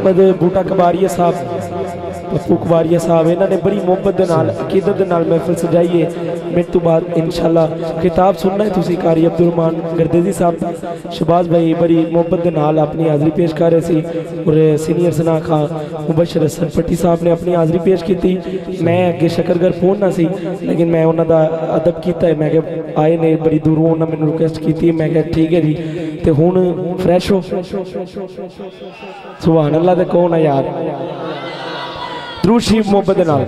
अहमद बूटा कबारिया साहब, पप्पू कबारिया साहब, इन्होंने बड़ी मुहब्बत के नाल अकीदत के नाल महफिल सजाई है। मेरे तो बाद इंशाल्लाह किताब सुनना है तुसी कारी अब्दुल रहमान गर्देजी साहब, शहबाज भाई बड़ी मुहब्बत के नाल अपनी हाज़री पेश कर रहे सी और सीनियर सना खां मुबशर हसन पट्टी साहब ने अपनी हाज़री पेश की थी। मैं अगे शकरगर पहुंचना सी लेकिन मैं उन्होंने अदब किया, मैं आए ने बड़ी दूरों उन्होंने मैंने रिक्वेस्ट की, मैं क्या ठीक है जी तो हुण फ्रैश हो। सुभान अल्लाह दे कौन है यार, द्रूशी मोहब्बत नाल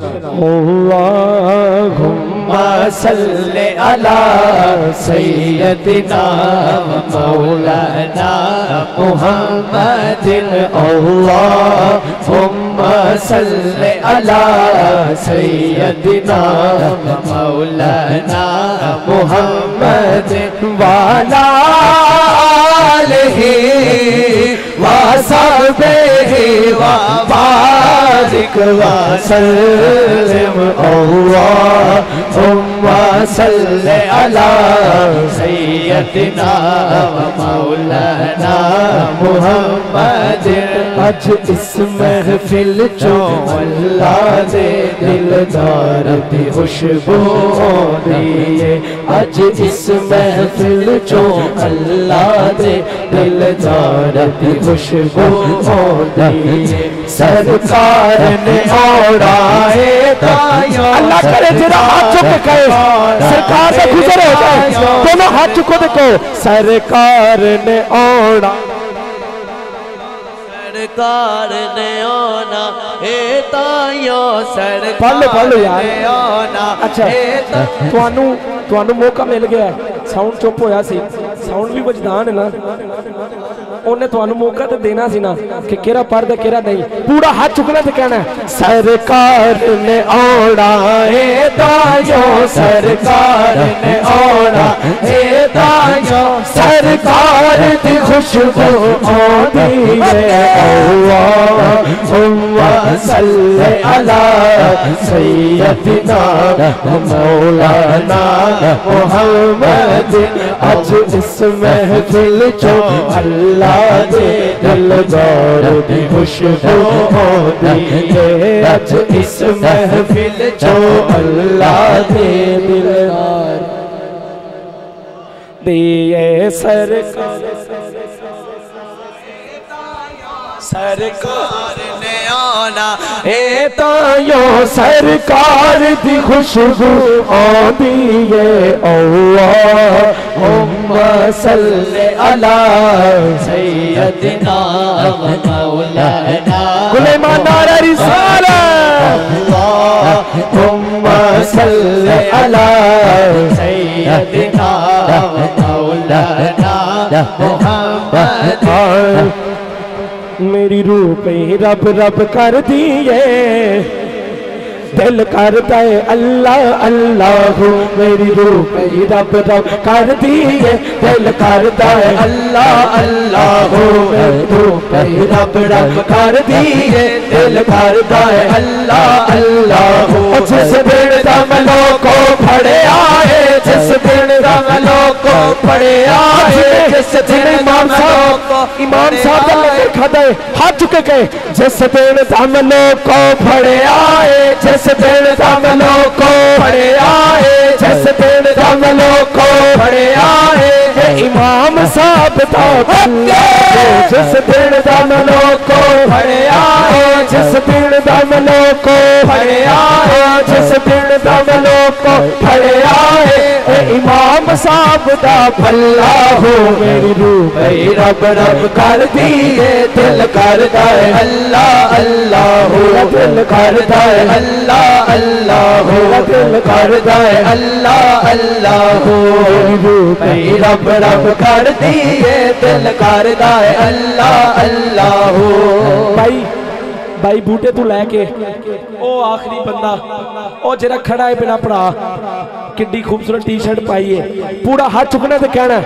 अल्लाहुम्मा सल्ले अला सय्यदिना मौलाना मुहम्मदिन, अल्लाहुम्मा सल्ले अला सय्यदिना मौलाना मुहम्मदिन वाला आलिहि वा सहबिहि वा बारिक वसल्लिम, अल्लाहुम्मा सल्ले अला सय्यदिना मौलाना मुहम्मदिन। अज इस महफिल चो अल्लाह दे दिलदार दी खुशबू आंदी है, अज इस महफिल चो अल्लाह दे दिलदार दी खुशबू आंदी है। सरकार ने ओढ़ाए ताया, अल्लाह करे जरा हाथ चुक के कहे सरकार से गुजर हो जाए, दोनों हाथ चुको देखो। सरकार ने ओढ़ा, सरकार ने ओना ए तायो, पढ़ लो सरकार यार। ने ओना। अच्छा तुहानू मौका मिल गया, साउंड चुप होया सी, साउंड भी वजदान है ना, उन्हें तुहानू मौका तो देना सी ना कि केरा पढ़दा केरा नहीं, पूरा हाथ चुकना तो कहना है सरकार ने ओढ़ाए तायो, सरकार ने ओढ़ाए तायो, सरकार दी खुशबू आंदी है, अल्लाहुम्मा सल्ले अला सय्यदिना मौलाना मुहम्मदिन। अज इस महफिल चो अल्लाह दे दिलदार दी खुशबू आंदी है, अज इस महफिल चो अल्लाह दे दिलदार दिए सरकार, सरकार ने आना ए तायो, सरकार दी खुशबू आंदी है, अल्लाहुम्मा सल्ले अला सय्यदिना मौलाना गुलेमान नारा रिसालत, अल्लाहुम्मा सल्ले अला सय्यदिना मौलाना मुहम्मद। मेरी रूह पे रब रब कर दिए, दिल करता है अल्लाह अल्लाह, मेरी रूह पे रब रब कर दिए, दिल करता है अल्लाह अल्लाह, मेरी रूह पे रब रब कर दिए, दिल करता है अल्लाह अल्लाह। जिस दिन दमलों को फड़े आए, जिस दिन दमलों को फड़े आए, जिस दिन इमाम साहब का लंगर खाता है हाथ चुके गए, जिस दिन दमलों को फड़े आए, जिस दिन दमलों को फड़े आए, जिस दिन दमलों को फड़े आए, इमाम साहब था जिस दिन दमलों को फड़े आए, जिस दिन दमलों को फड़े आए, जिस दिन दमलों को फड़े आए, इमाम साहब दा भला हो, मेरी रूह भाई रब रब कर दिए, दिल करता है अल्लाह अल्लाह हो, दिल करता है अल्लाह अल्लाह हो, दिल करता है अल्लाह अल्लाह हो, मेरी रूह भाई रब रब कर दिए, दिल करता है अल्लाह अल्लाह हो। भाई बूटे तू लैके ओ आखिरी बंदा ओ जरा खड़ा है बिना पढ़ा, किड्डी खूबसूरत टी शर्ट पाई है, पूरा हाथ चुकना तो कहना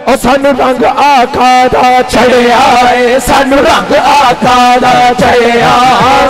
और सानू रंग आका दा चढ़िया है, सानू रंग आका दा चढ़िया,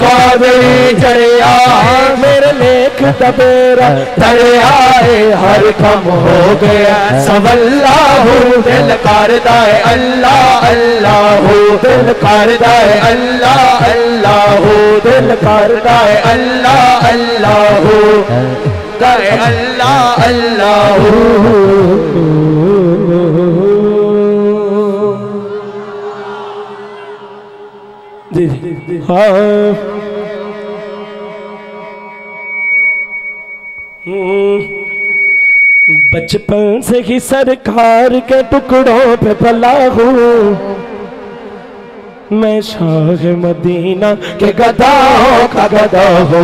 कावे जड़िया मेरे लेख दबेरा दरियाए हर कम हो गया सवल्लाहू दिल करदा है अल्लाह अल्लाहू दिल करदा है अल्लाह अल्लाहू दिल करदा है अल्लाह अल्लाहू कहे अल्लाह अल्लाहू। जी जी हाँ बचपन से ही सरकार के टुकड़ों पे पला हूँ मैं शाह मदीना के गदाओं का गदा हूँ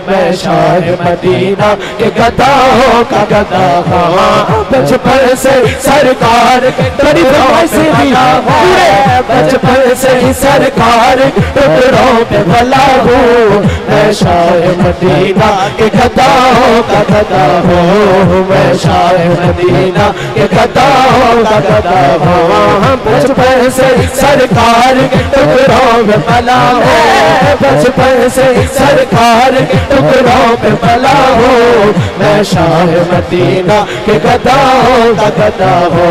मैं शाह मदीना के गदाओं का गदा हूँ बचपन से सरकार के टुकड़ों से बचपन से ही सरकार टुकड़ों पे पला हूँ मैं शाह मदीना के गदाओं का गदा हूँ मैं शाह मदीना के गदाओं का गदा हूँ बचपन से सरकार टुकड़ों में पला हो बचपन से सरकार के टुकड़ों में पला हो मैं शाह मदीना के गदाओं का गदा हो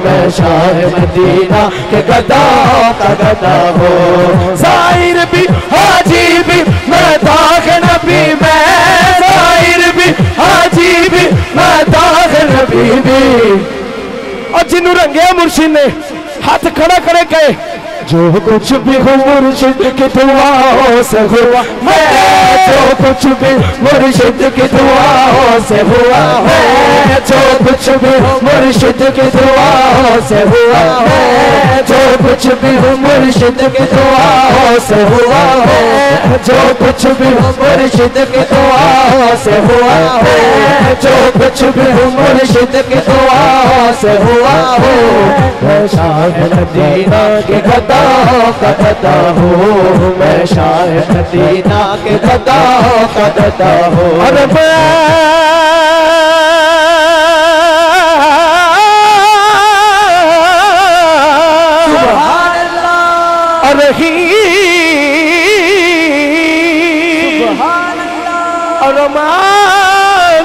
मैं शाह मदीना के गदाओं का गदा हो ज़ाहिर भी हाजी भी मैं दाग नबी मैं ज़ाहिर भी हाजी भी मैं दाग नबी भी और जिन्हों रंगे मुर्शिद ने हाथ खड़ा करे कहे जो कुछ भी हो मुर्शिद की दुआओं से हुआ है जो कुछ भी मुर्शिद की दुआओं से हुआ है जो कुछ भी मुर्शिद की दुआओं से हुआ है जो कुछ भी मुर्शिद की दुआओं से हुआ है जो कुछ भी मुर्शिद की दुआओं से हुआ है जो कुछ भी मुर्शिद की दुआओं से हुआ हो मैं शाह मदीना के गदाओं का गदा हूँ मैं शाह मदीना के गदाओं का गदा हूँ अरे सुभान अल्लाह अरे सुभान अल्लाह अरमान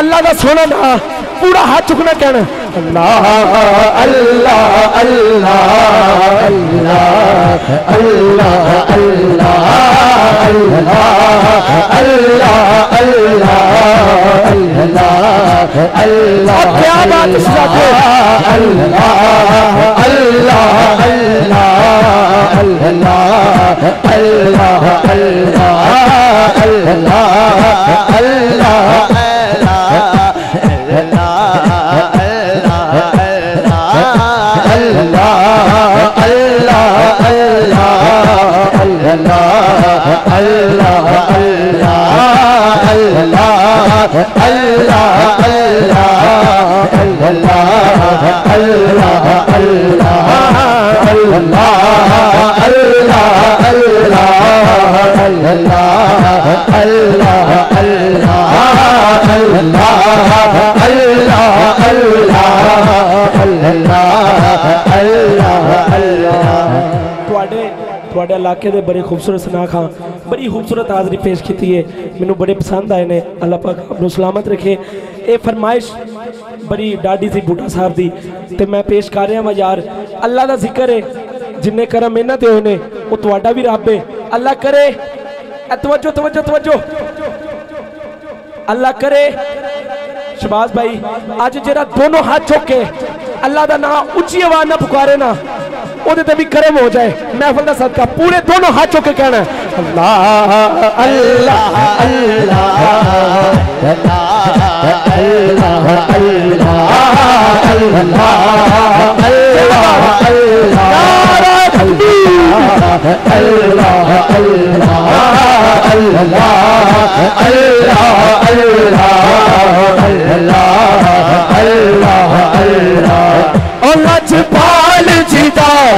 अल्लाह का सोना ना पूरा हाथ चुकना कहना अल्लाह अल्लाह अल्लाह अल्लाह अल्लाह अल्लाह अल्लाह अल्लाह क्या बात है अल्लाह अल्लाह अल्लाह अल्लाह अल्लाह अल्लाह ਤੁਹਾਡੇ ਇਲਾਕੇ ਦੇ ਬੜੇ ਖੂਬਸੂਰਤ ਸੁਨਾ ਖਾਂ बड़ी खूबसूरत हाज़री पेश की है मैनू बड़े पसंद आए ने अल्लाह पाक आपको सलामत रखे। ये फरमाइश बड़ी डाढ़ी सी बूटा साहब की तो मैं पेश कर रहा वा यार अल्लाह का जिक्र है जिन्ने करम इन्हां ते होए ने वो तुहाडा भी रब है अल्लाह करे तवज्जो तवज्जो तवज्जो अल्लाह करे शहबाज भाई अज जरा दोनों हाथ चुक के अल्लाह का नाम उच्ची आवाज ना पुकारे ना ओदे ते भी करम हो जाए महफिल का सदका पूरे दोनों हाथ चुक के कहना अल्लाह अल्लाह अल्लाह अल्लाह अल्लाह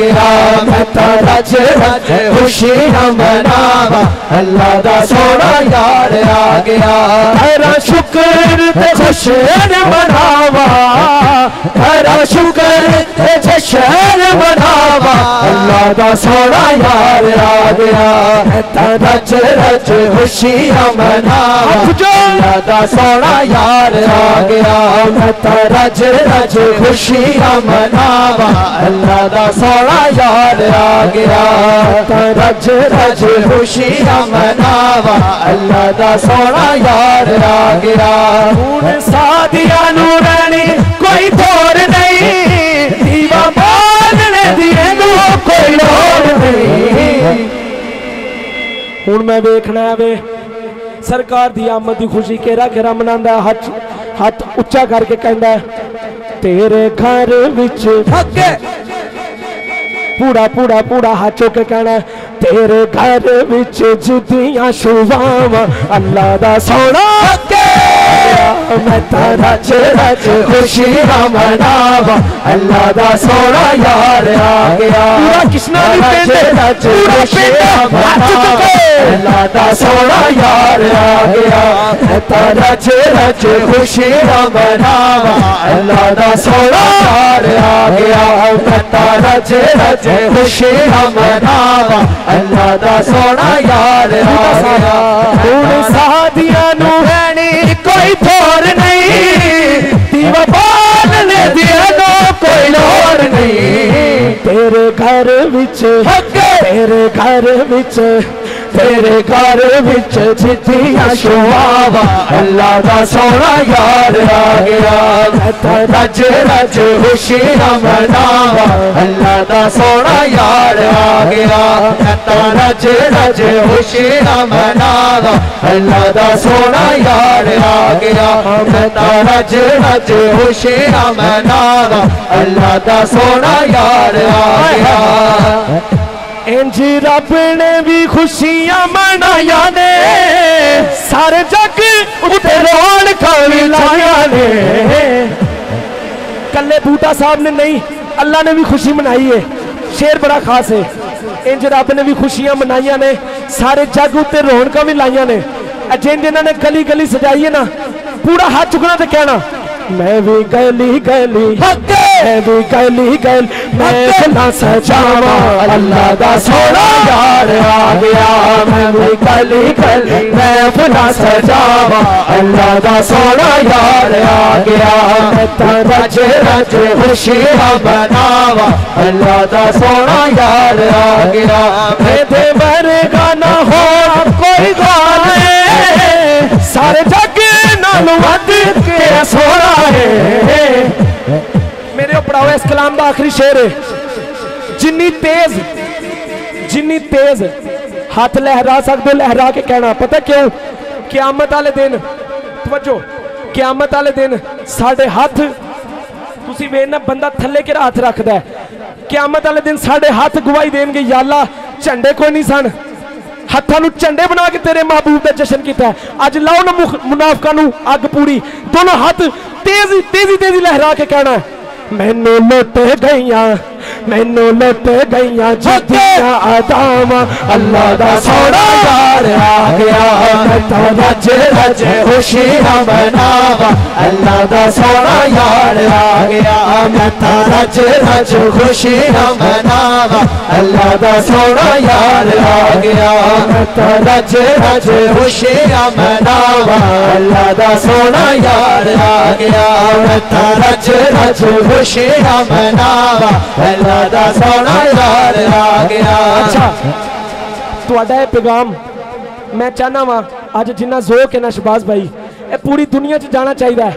गया मैं तो रज रज खुशियां मनावा अल्लाह दा सोना यार आ गया तेरा शुक्र ते जश्न मनावा तेरा शुक्र ते जश्न मनावा अल्लाह दा सोना यार आ गया मैं तो रज रज खुशियां मनावा अल्लाह दा सोना यार आ गया मैं तो रज रज खुशियां मनावा अल्लाह दा सोना यार आ गया रज रज खुशियां मनावा अल्लाह दा सोना यार आ गया हुण सादिया नू रहनी कोई तोड़ नहीं दीवा बालने दिए नू कोई लोड़ नहीं हुण मैं वेखना वे सरकार दी आमद की खुशी केरा केरा मनांदा हाथ हाथ उच्चा करके कहंदा तेरे घर विच अगे पूरा पूरा पूरा हाथ चुक के कहना तेरे घर विच जिदियां शुभावां अल्लाह दा सोना मैं तो रज रज खुशियां मनावा अल्लाह दा सोना यार आ गया किसना रज रज खुशियां मनावा अल्लाह दा सोना यार आ गया मैं तो रज रज खुशियां मनावा अल्लाह दा सोना यार आ गया मैं तो रज रज खुशियां मनावा अल्लाह दा सोना यार आ गया हुण सादियां नू रहनी कोई थोर नहीं दीवा बालने दिया नो कोई लोड़ नहीं तेरे घर विच तेरे घर विच तेरे घर विच जिदियां शुभावा अल्लाह दा सोना यार आ गया मैं तो रज रज खुशियां मनावा अल्लाह दा सोना यार आ गया मैं तो रज रज खुशियां मनावा अल्लाह दा सोना यार आ गया मैं तो रज रज खुशियां मनावा अल्लाह दा सोना यार आ गया इंज रब ने भी खुशियां मनाया ने सारे जग उते रौनकां भी लाया ने कल्ले बूटा साहब ने नहीं अल्लाह ने भी खुशी मनाई है शेर बड़ा खास है इंज रब ने भी खुशियां मनाइया ने सारे जग उते रौनकां भी लाइया ने जिन जिन्होंने गली गली सजाई है ना पूरा हाथ चुकना तो कहना मैं भी गली गली मैं भी गली गली मैं फुला सजावा अल्लाह दा सोना यार आ गया मैं भी गली गली मैं फुला सजावा अल्लाह दा सोना यार आ गया मैं तो रज रज खुशियां मनावा अल्लाह दा सोना यार आ गया मेरे वर्गा ना हो कोई गाने सारे जग नाल वध के सोना है मेरे पढ़ाओ इस कलाम का आखिरी शेर है जिन्नी तेज हाथ लहरा सकते लहरा के कहना पता क्यों क्यामत वाले दिन तवज्जो क्यामत वाले दिन साढ़े हाथ तुसी वेखना बंदा थले के हाथ रखता है क्यामत वाले दिन साढ़े हाथ गवाही देंगे या अल्लाह झंडे कोई नहीं सन हाथों नू झंडे बना के तेरे महबूब का जश्न किया अज लाओ ना मुनाफिकां नू अग पूरी दोनों हाथ तेजी तेजी तेजी लहरा के कहना मैनू लुट गईया मैनू लुट गईया जिदियां अदावां अल्लाह दा सोना यार आ गया मैं तो रज रज खुशियां मनावा अल्लाह दा सोना यार आ गया मैं तो रज रज खुशियां मनावा अल्लाह दा सोना यार आ गया मैं तो रज रज खुशियां मनावा अल्लाह दा सोना यार आ गया मैं तो रज रज खुशियां मनावा अल्लाह दा सोना यार आ गया। अच्छा तुहाडा पैगाम मैं चाहना वा अज जिन्ना ज़ोक है ना शहबाज भाई ये पूरी दुनिया च जाना चाहिए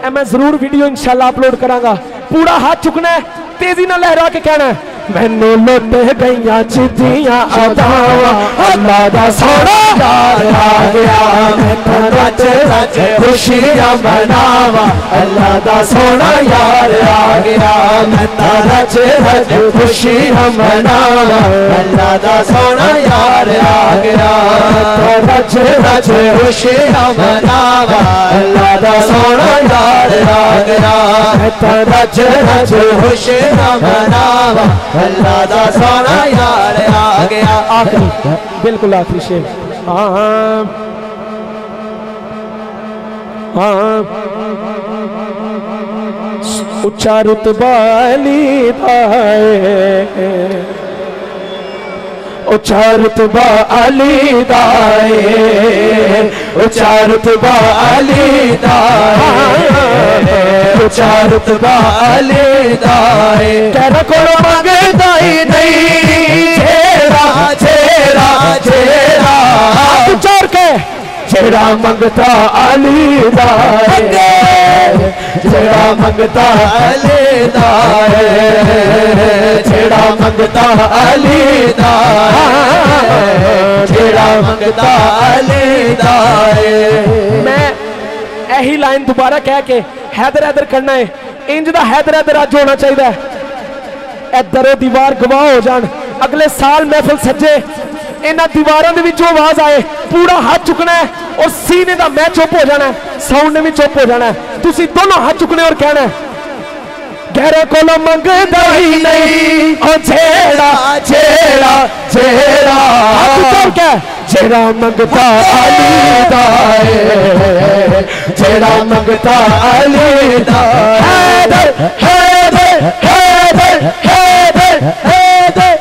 है मैं जरूर वीडियो इंशाल्लाह अपलोड करांगा पूरा हाथ चुकना है तेजी ना लहरा के कहना है मैनू लुट गईया जिदियां अदावां अल्लाह दा सोना यार आ गया मैं तो रज रज खुशियां मनावा अल्लाह दा सोना यार आ गया मैं तो रज रज खुशियां मनावा अल्लाह दा सोना यार आ गया तो रज रज खुशियां मनावा अल्लाह दा सोना यार आ गया मैं तो रज रज खुशियां मनावा अल्लाह दा सोना यार आ गया। आखिरी बिल्कुल आखिरी शेर। हाँ हाँ उच्चा रुतबा अली दा है, उच्चा रुतबा अली दा है, उच्चा रुतबा अली दा है, उच्चा रुतबा अली दा है। तेरा कोलो मंगदा ही नहीं छेड़ा छेड़ा छेड़ा चोर के छेड़ा मंगता अली दा है, छेड़ा मंगता अली दा है, छेड़ा मंगता अली दा है, छेड़ा मंगता अली दा है। मैं यही लाइन दोबारा कह के हैदर हैदर करना है, इंज दा हैदर हैदर अज होना चाहिए। दरो दीवार गवाह हो जान, अगले साल महफिल सजे इन्हां दीवारों के जो आवाज आए पूरा हाथ चुकना है और सीने का मैं चुप हो जाना है, साउंड ने भी चुप हो जाना है। तुसी दोनों हाथ चुकने और कहना है गहरे कोलो मंगदा ही नहीं ओ छेड़ा छेड़ा छेड़ा छेड़ा मंगता अली दा है, छेड़ा मंगता अली दा हैदर हैदर हैदर हैदर हैदर।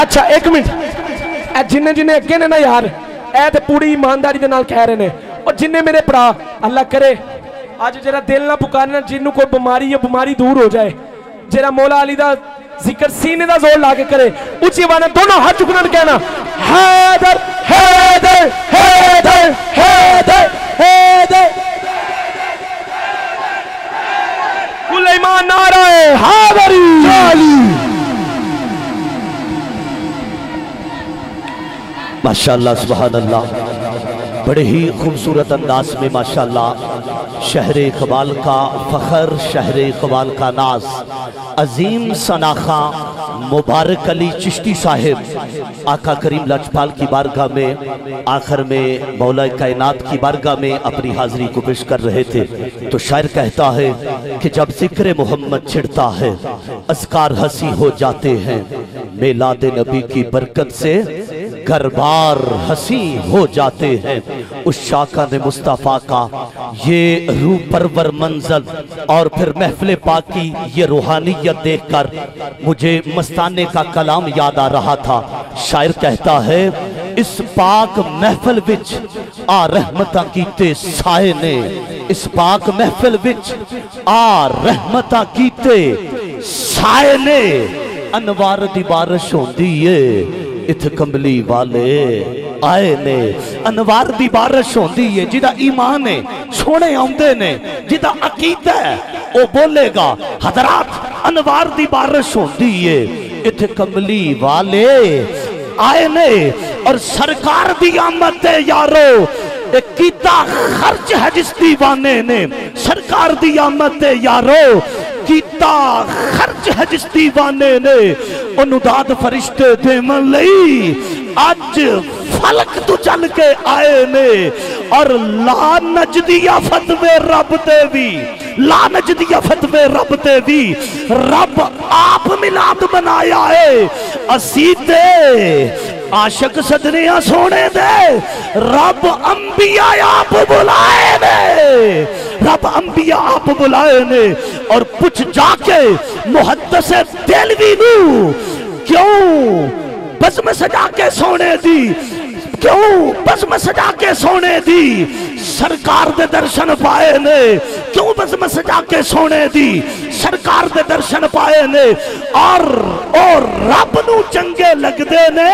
अच्छा एक मिनट, जिन्ने जिन्ने अगे ने ना यार ए ते पूरी ईमानदारी दे नाल कह रहे ने, और जिन्ने मेरे भरा अल्लाह करे अज जरा दिल ना पुकारना, जिन्नू कोई बीमारी या बीमारी दूर हो जाए, जरा मौला अली दा जिक्र सीने दा जोर ला के करे, उच्ची आवाज में दोनों हाथ चुकना कहना हैदर हैदर हैदर हैदर हैदर। कुल ईमान नारा है हैदरी अली। माशाअल्लाह सुभान अल्लाह, बड़े ही खूबसूरत अंदाज में माशाअल्लाह शहर इकबाल का फ़ख्र, शहर इकबाल का नाज, अजीम सनाखा मुबारक अली चिश्ती साहिब आका करीम लजपाल की बारगाह में आखिर में मौला कायनात की बारगाह में अपनी हाजिरी को पेश कर रहे थे। तो शायर कहता है कि जब जिक्र मोहम्मद छिड़ता है अस्कार हंसी हो जाते हैं, मिलाद नबी की बरकत से घर बार हंसी हो जाते हैं। उस शाका ने मुस्तफ़ा का ये रूह परवर मंजर और फिर महफिल पाक की ये रूहानियत देखकर मुझे मस्ताने का कलाम याद आ रहा था। शायर कहता है इस पाक महफिल विच आ रहमतां कीते साए ने, इस पाक महफिल विच आ रहमतां कीते साए ने, अनवार दी बारिश होंदी है इत कमली वाले आए ने। अनवार दी बारिश होंदी है, जिदा ईमान है सोने आउंदे ने, जिदा अकीदा है वो बोलेगा। हजरात अनवार दी बारिश होंदी है इत कमली वाले आए ने, और सरकार दी आमद ते यारो कीता खर्च है जिस दीवाने ने, सरकार दी आमद ते यारो कीता खर्च है जिस दीवाने ने, अनुदाद फरिश्ते देवन लई अज फलक तू चल के आए ने। और ला नजदिया फतवे रब ते भी, ला नजदिया फतवे रब ते भी रब आप मिलाद बनाया है। असी ते आशक सदनिया सोने दे रब अंबिया आप बुलाए ने, रब अंबिया आप बुलाए ने। और कुछ जाके मुहद्दिस दिलवी नू क्यों बज़्म सजा के सोने दी, क्यों बज़्म सजा के सोने दी, सरकार दे दर्शन पाए ने, क्यों बज़्म सजा के सोने दी, सरकार दे दर्शन पाए ने। और रब नू चंगे लगदे ने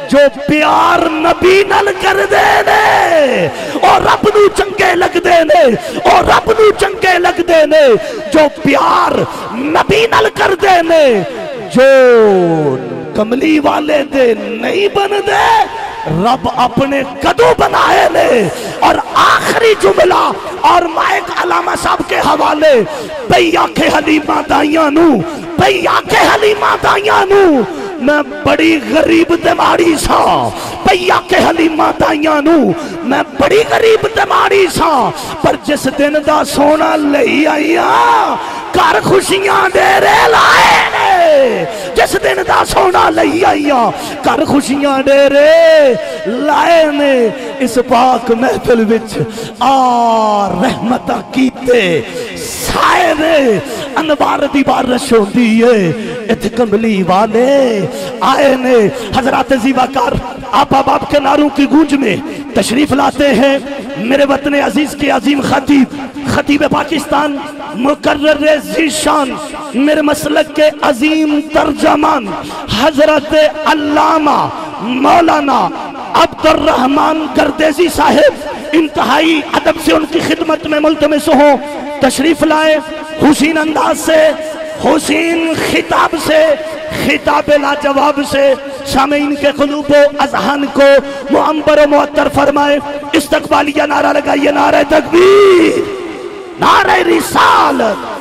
जो प्यार नबी नल कर दे ने, और रब नू चंगे लगदे ने, और रब नू चंगे लगदे ने जो प्यार नबी नल कर दे ने। जो कमली वाले दे नहीं बनदे रब अपने कदों बनाए ने। और आखिरी जुमला और माइक अलामा साहब के हवाले, भई आखे हलीमा दाइयां नू, भई आखे हलीमा दाइयां नू मैं बड़ी गरीब ते माड़ी सा, भैया के हलीमा ताइयां नू मैं बड़ी गरीब ते माड़ी सा, पर जिस दिन दा सोना लई आईया घर खुशियां दे रे लाए ने, जिस दिन दा सोना लई आईया घर खुशियां दे रे लाए ने। इस पाक महफिल विच आ रहमतां कीते साए ने, अनवार दी बारिश होंदी है, इत्थे कमली वाले आए ने। हजरत ज़ीवाकार आपा बाप के नारों की गूंज में तशरीफ लाते हैं। मेरे वतन अजीज के अजीम खतीब, खतीब पाकिस्तान, मुकर्रर ज़ीशान, मेरे मसलक के अजीम तर्जमान हजरत अल्लामा मौलाना अब्दुर्रहमान गर्देजी साहिब इंतहाई अदब से उनकी खिदमत में मुल्तमिस हो तशरीफ लाए। हुसैन अंदाज से, हुसैन खिताब से, खिताब लाजवाब से सामीन के क़ुलूब व अज़हान को मुअम्बर मुअत्तर फरमाए। इस्तक़बालिया नारा लगाइए, नारा तकबीर, नारा रिसालत।